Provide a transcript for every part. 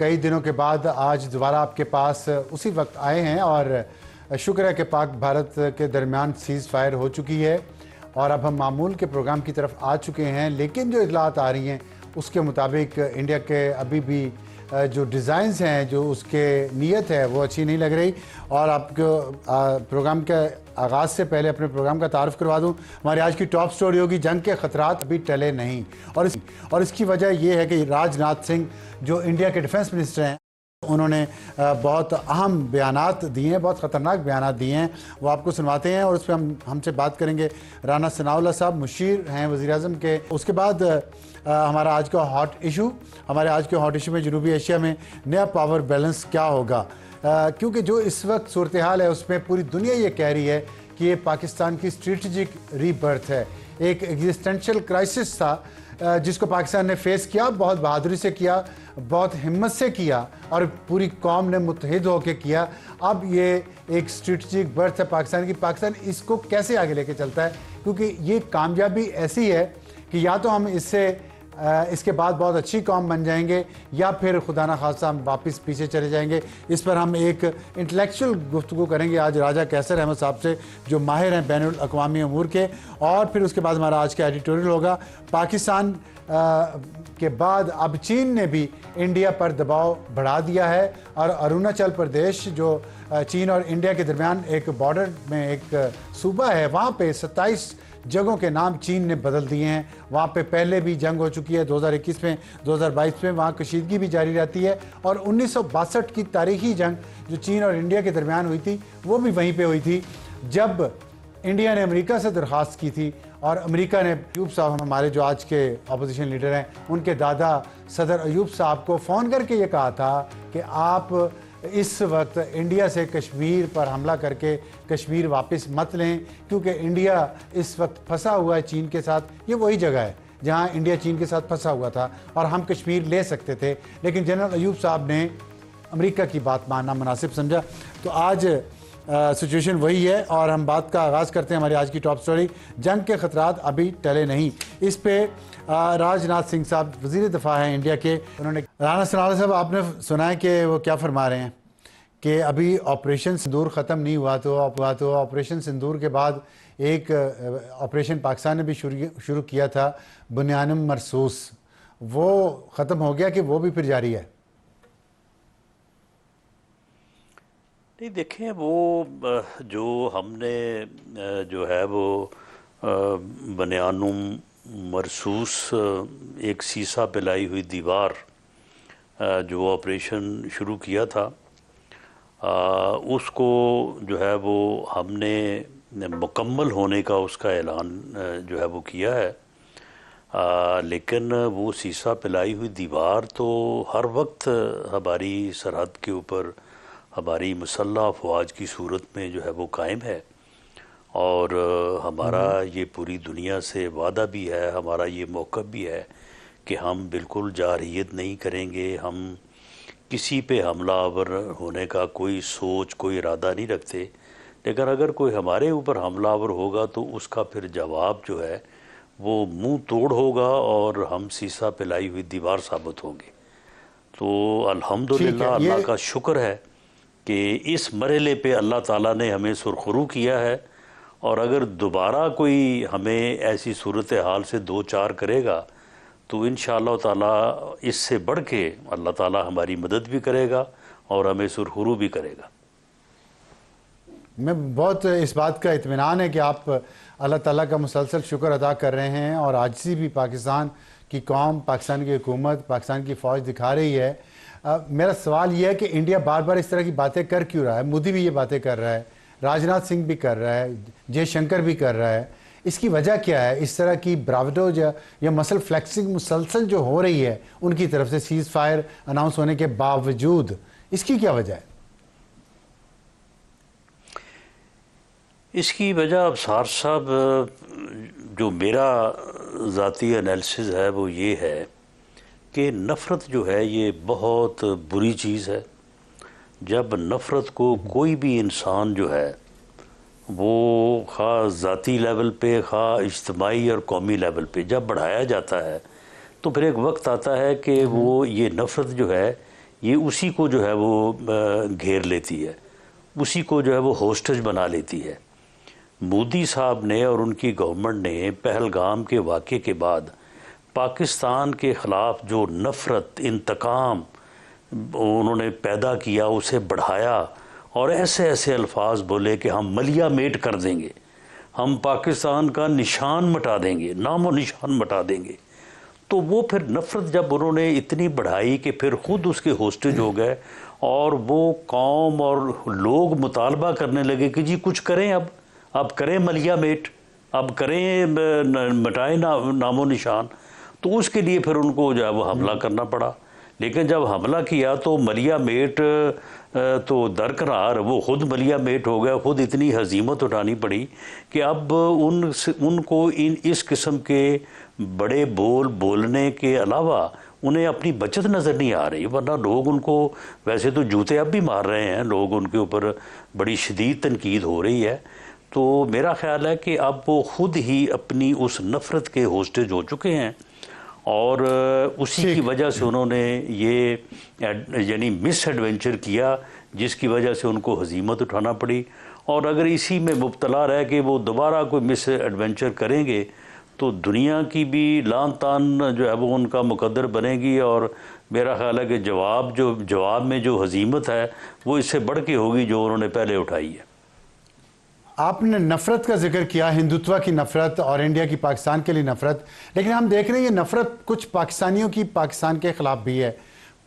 कई दिनों के बाद आज दोबारा आपके पास उसी वक्त आए हैं और शुक्र है कि पाक भारत के दरमियान सीज़ फायर हो चुकी है और अब हम मामूल के प्रोग्राम की तरफ आ चुके हैं। लेकिन जो इतलात आ रही हैं उसके मुताबिक इंडिया के अभी भी जो डिज़ाइंस हैं, जो उसके नीयत है, वो अच्छी नहीं लग रही। और आपको प्रोग्राम के आगाज़ से पहले अपने प्रोग्राम का तारुफ करवा दूं। हमारी आज की टॉप स्टोरी होगी जंग के ख़तरात अभी टले नहीं। और इसकी वजह यह है कि राजनाथ सिंह जो इंडिया के डिफेंस मिनिस्टर हैं, उन्होंने बहुत अहम बयानात दिए हैं, बहुत ख़तरनाक बयानात दिए हैं, वो आपको सुनवाते हैं और उस पर हमसे बात करेंगे। राना सनाउल्लाह साहब मुशीर हैं वज़ीर-ए-आज़म के। उसके बाद हमारा आज का हॉट इशू, हमारे आज के हॉट इशू में जनूबी एशिया में नया पावर बैलेंस क्या होगा, क्योंकि जो इस वक्त सूरत हाल है उसमें पूरी दुनिया ये कह रही है कि ये पाकिस्तान की स्ट्रेटजिक रीबर्थ है। एक एग्जिस्टेंशियल क्राइसिस था जिसको पाकिस्तान ने फेस किया, बहुत बहादुरी से किया, बहुत हिम्मत से किया और पूरी कौम ने मुत्तहिद होकर किया। अब ये एक स्ट्रेटजिक बर्थ है पाकिस्तान की। पाकिस्तान इसको कैसे आगे लेके चलता है, क्योंकि ये कामयाबी ऐसी है कि या तो हम इसके बाद बहुत अच्छी कौम बन जाएंगे या फिर खुदा ना खास्ता हम वापस पीछे चले जाएंगे। इस पर हम एक इंटेलेक्चुअल गुफ्तगू करेंगे आज राजा कैसर अहमद साहब से, जो माहिर हैं बैनुल अक़वामी अमूर के। और फिर उसके बाद हमारा आज का एडिटोरियल होगा। पाकिस्तान के बाद अब चीन ने भी इंडिया पर दबाव बढ़ा दिया है और अरुणाचल प्रदेश जो चीन और इंडिया के दरमियान एक बॉर्डर में एक सूबा है, वहाँ पे 27 जगहों के नाम चीन ने बदल दिए हैं। वहाँ पे पहले भी जंग हो चुकी है 2021 में, 2022 में, वहाँ कशीदगी भी जारी रहती है। और 1962 की तारीखी जंग जो चीन और इंडिया के दरमियान हुई थी, वो भी वहीं पे हुई थी जब इंडिया ने अमेरिका से दरख्वास्त की थी और अमेरिका ने अयूब साहब, हमारे जो आज के अपोजिशन लीडर हैं, उनके दादा सदर अयूब साहब को फ़ोन करके ये कहा था कि आप इस वक्त इंडिया से कश्मीर पर हमला करके कश्मीर वापस मत लें, क्योंकि इंडिया इस वक्त फंसा हुआ है चीन के साथ। ये वही जगह है जहां इंडिया चीन के साथ फंसा हुआ था और हम कश्मीर ले सकते थे, लेकिन जनरल अयूब साहब ने अमेरिका की बात मानना मुनासिब समझा। तो आज सिचुएशन वही है और हम बात का आगाज़ करते हैं। हमारी आज की टॉप स्टोरी, जंग के ख़तरात अभी टले नहीं। इस पे राजनाथ सिंह साहब वज़ीर दिफा हैं इंडिया के, उन्होंने राना सनाउल्लाह साहब, आपने सुना है कि वो क्या फरमा रहे हैं कि अभी ऑपरेशन सिंदूर ख़त्म नहीं हुआ तो ऑपरेशन सिंदूर के बाद एक ऑपरेशन पाकिस्तान ने भी शुरू किया था, बुनियानुम मरसूस, वो ख़त्म हो गया कि वो भी फिर जारी है? नहीं, देखें, वो जो हमने जो है वो बनियानुम मरसूस एक सीसा पिलाई हुई दीवार जो ऑपरेशन शुरू किया था, उसको जो है वो हमने मुकम्मल होने का उसका ऐलान जो है वो किया है। लेकिन वो सीसा पिलाई हुई दीवार तो हर वक्त हमारी सरहद के ऊपर हमारी मुसल्लह अफवाज की सूरत में जो है वो कायम है और हमारा ये पूरी दुनिया से वादा भी है, हमारा ये मौक़िफ़ भी है कि हम बिल्कुल जारहियत नहीं करेंगे, हम किसी पे हमलावर होने का कोई सोच, कोई इरादा नहीं रखते। लेकिन अगर कोई हमारे ऊपर हमलावर होगा तो उसका फिर जवाब जो है वो मुंह तोड़ होगा और हम सीसा पिलाई हुई दीवार साबित होंगे। तो अल्हम्दुलिल्लाह, अल्लाह का शुक्र है कि इस मरहले पे अल्लाह ताला ने हमें सुरखरू किया है और अगर दोबारा कोई हमें ऐसी सूरत हाल से दो चार करेगा तो इंशाअल्लाह ताला इससे बढ़ के अल्लाह ताला हमारी मदद भी करेगा और हमें सुरखरू भी करेगा। मैं बहुत इस बात का इत्मीनान है कि आप अल्लाह ताला का मुसलसल शुक्र अदा कर रहे हैं और आजिज़ी भी पाकिस्तान की कौम, पाकिस्तान की हुकूमत, पाकिस्तान की फ़ौज दिखा रही है। मेरा सवाल यह है कि इंडिया बार बार इस तरह की बातें कर क्यों रहा है? मोदी भी ये बातें कर रहा है, राजनाथ सिंह भी कर रहा है, जयशंकर भी कर रहा है। इसकी वजह क्या है? इस तरह की ब्रावडो या मसल फ्लेक्सिंग मुसलसल जो हो रही है उनकी तरफ से सीज़ फायर अनाउंस होने के बावजूद, इसकी क्या वजह है? इसकी वजह अबसार साहब, जो मेरा ज़ाती एनालिसिस है वो ये है कि नफ़रत जो है ये बहुत बुरी चीज़ है। जब नफ़रत को कोई भी इंसान जो है वो खा ज़ाती लेवल पे, खा इज्तमाही और कौमी लेवल पे जब बढ़ाया जाता है तो फिर एक वक्त आता है कि वो ये नफ़रत जो है ये उसी को जो है वो घेर लेती है, उसी को जो है वो होस्टेज बना लेती है। मोदी साहब ने और उनकी गवर्नमेंट ने पहलगाम के वाक़े के बाद पाकिस्तान के ख़िलाफ़ जो नफ़रत, इंतकाम उन्होंने पैदा किया, उसे बढ़ाया और ऐसे ऐसे अल्फाज बोले कि हम मलिया मेट कर देंगे, हम पाकिस्तान का निशान मिटा देंगे, नामो निशान मिटा देंगे। तो वो फिर नफ़रत जब उन्होंने इतनी बढ़ाई कि फिर ख़ुद उसके होस्टेज हो गए और वो कौम और लोग मुतालबा करने लगे कि जी कुछ करें, अब करें मलिया मेट, अब करें मिटाएं नामो निशान। तो उसके लिए फिर उनको जो है वो हमला करना पड़ा। लेकिन जब हमला किया तो मलिया मेट तो दरकरार, वो ख़ुद मलिया मेट हो गया, ख़ुद इतनी हजीमत उठानी पड़ी कि अब उनको इस किस्म के बड़े बोल बोलने के अलावा उन्हें अपनी बचत नज़र नहीं आ रही। वरना लोग उनको वैसे तो जूते अब भी मार रहे हैं, लोग उनके ऊपर बड़ी शदीद तनकीद हो रही है। तो मेरा ख़्याल है कि अब वो ख़ुद ही अपनी उस नफ़रत के होस्टेज हो चुके हैं और उसी की वजह से उन्होंने ये यानी मिस एडवेंचर किया, जिसकी वजह से उनको हजीमत उठाना पड़ी। और अगर इसी में मुब्तला रह के वो दोबारा कोई मिस एडवेंचर करेंगे तो दुनिया की भी लान तान जो है वो उनका मुकद्दर बनेगी। और मेरा ख़्याल है कि जवाब में जो हजीमत है वो इससे बढ़ के होगी जो उन्होंने पहले उठाई है। आपने नफ़रत का जिक्र किया, हिंदुत्व की नफ़रत और इंडिया की पाकिस्तान के लिए नफ़रत, लेकिन हम देख रहे हैं ये नफ़रत कुछ पाकिस्तानियों की पाकिस्तान के ख़िलाफ़ भी है।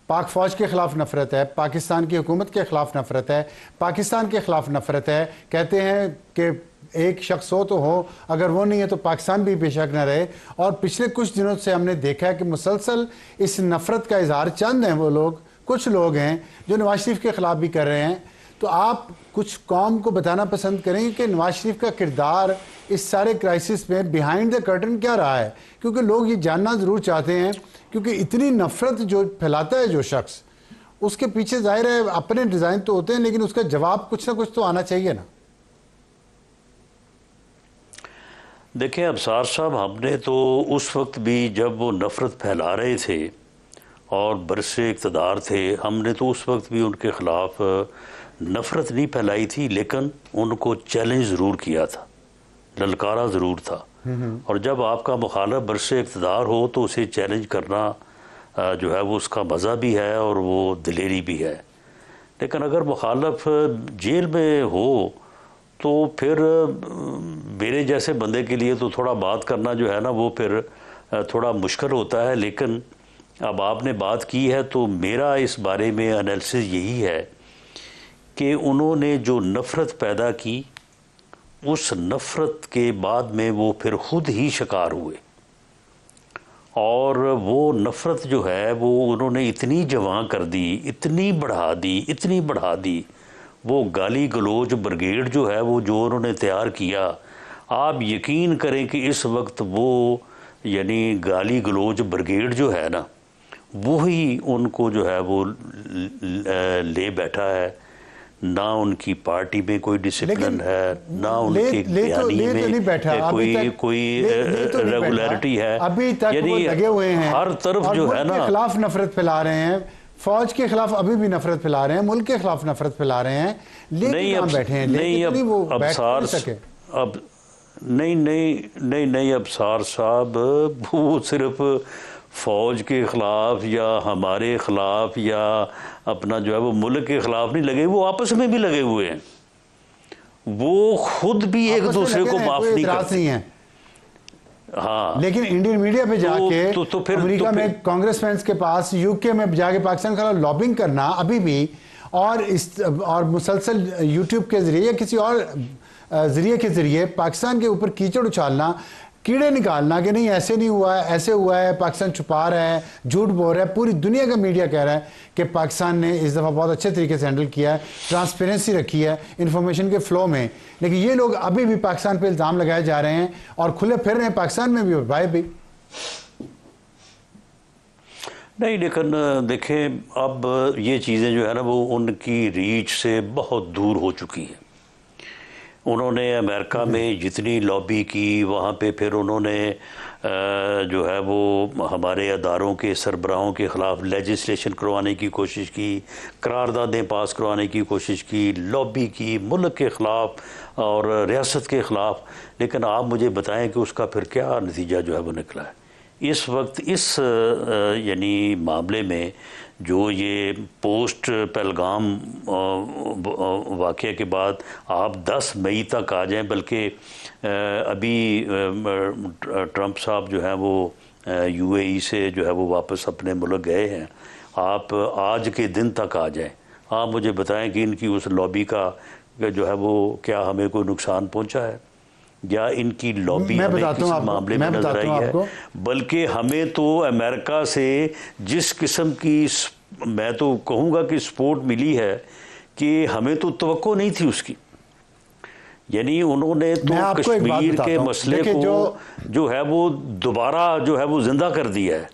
पाक फ़ौज के ख़िलाफ़ नफ़रत है, पाकिस्तान की हुकूमत के ख़िलाफ़ नफ़रत है, पाकिस्तान के ख़िलाफ़ नफ़रत है। कहते हैं कि एक शख्स हो तो हो, अगर वो नहीं है तो पाकिस्तान भी बेशक न रहे। और पिछले कुछ दिनों से हमने देखा है कि मुसलसल इस नफ़रत का इजहार, चंद हैं वो लोग, कुछ लोग हैं जो नवाज शरीफ के ख़िलाफ़ भी कर रहे हैं। तो आप कुछ कौम को बताना पसंद करेंगे कि नवाज शरीफ का किरदार इस सारे क्राइसिस में बिहाइंड द कर्टन क्या रहा है? क्योंकि लोग ये जानना ज़रूर चाहते हैं, क्योंकि इतनी नफ़रत जो फैलाता है जो शख्स, उसके पीछे जाहिर है अपने डिज़ाइन तो होते हैं, लेकिन उसका जवाब कुछ ना कुछ तो आना चाहिए ना। देखें अबसार साहब, हमने तो उस वक्त भी जब वो नफ़रत फैला रहे थे और बरसे इक़्तिदार थे, हमने तो उस वक्त भी उनके ख़िलाफ़ नफ़रत नहीं फैलाई थी, लेकिन उनको चैलेंज ज़रूर किया था, ललकारा ज़रूर था। और जब आपका मुखालिफ बरसे इक़्तिदार हो तो उसे चैलेंज करना जो है वो उसका मज़ा भी है और वो दिलेरी भी है। लेकिन अगर मुखालिफ जेल में हो तो फिर मेरे जैसे बंदे के लिए तो थोड़ा बात करना जो है ना वो फिर थोड़ा मुश्किल होता है। लेकिन अब आपने बात की है तो मेरा इस बारे में एनालिसिस यही है कि उन्होंने जो नफ़रत पैदा की, उस नफ़रत के बाद में वो फिर ख़ुद ही शिकार हुए और वो नफ़रत जो है वो उन्होंने इतनी जवां कर दी, इतनी बढ़ा दी। वो गाली गलोच ब्रिगेड जो है वो जो उन्होंने तैयार किया, आप यकीन करें कि इस वक्त वो यानी गाली गलोच ब्रिगेड जो है ना, वही उनको जो है वो ले बैठा है। ना उनकी पार्टी में कोई डिसिप्लिन है, ना उनके बयानी में कोई रेगुलरिटी है। अभी तक वो लगे हुए हैं हर तरफ जो है ना, खिलाफ नफरत फैला रहे हैं, फौज के खिलाफ अभी भी नफरत फैला रहे हैं, मुल्क के खिलाफ नफरत फैला रहे हैं। नहीं अब बैठे हैं, नहीं अब अबसार साहब वो सिर्फ फ़ौज के ख़िलाफ़ या हमारे ख़िलाफ़ या अपना जो है वो मुल्क के ख़िलाफ़ नहीं लगे, वो आपस में भी लगे हुए हैं। वो खुद भी एक दूसरे को माफ़ नहीं करते हैं। हाँ, लेकिन इंडियन मीडिया पे जाके तो फिर अमेरिका में कांग्रेसमैन के पास, यूके में जाके पाकिस्तान के खिलाफ लॉबिंग करना अभी भी, और मुसलसल यूट्यूब के ज़रिए या किसी और ज़रिए के ज़रिए पाकिस्तान के ऊपर कीचड़ उछालना, कीड़े निकालना कि नहीं ऐसे नहीं हुआ है, ऐसे हुआ है, पाकिस्तान छुपा रहा है, झूठ बोल रहा है। पूरी दुनिया का मीडिया कह रहा है कि पाकिस्तान ने इस दफ़ा बहुत अच्छे तरीके से हैंडल किया है, ट्रांसपेरेंसी रखी है इंफॉर्मेशन के फ़्लो में। लेकिन ये लोग अभी भी पाकिस्तान पे इल्ज़ाम लगाए जा रहे हैं और खुले फिर रहे हैं पाकिस्तान में भी और बाहर भी। नहीं, लेकिन देखें अब ये चीज़ें जो है ना वो उनकी रीच से बहुत दूर हो चुकी हैं। उन्होंने अमेरिका में जितनी लॉबी की, वहाँ पे फिर उन्होंने जो है वो हमारे अदारों के सरबराहों के ख़िलाफ़ लेजिस्लेशन करवाने की कोशिश की, करारदादें पास करवाने की कोशिश की, लॉबी की मुल्क के ख़िलाफ़ और रियासत के ख़िलाफ़। लेकिन आप मुझे बताएं कि उसका फिर क्या नतीजा जो है वो निकला है। इस वक्त इस यानी मामले में जो ये पोस्ट पहलगाम वाक़े के बाद आप 10 मई तक आ जाएं, बल्कि अभी ट्रंप साहब जो हैं वो यूएई से जो है वो वापस अपने मुल्क गए हैं, आप आज के दिन तक आ जाएं। आप मुझे बताएं कि इनकी उस लॉबी का जो है वो क्या हमें कोई नुकसान पहुंचा है, या इनकी लॉबी हमें किस मामले में नजर आई है। बल्कि हमें तो अमेरिका से जिस किस्म की मैं तो कहूँगा कि सपोर्ट मिली है कि हमें तो तवक्को नहीं थी उसकी। यानी उन्होंने तो कश्मीर के मसले को जो है वो दोबारा जो है वो जिंदा कर दिया है।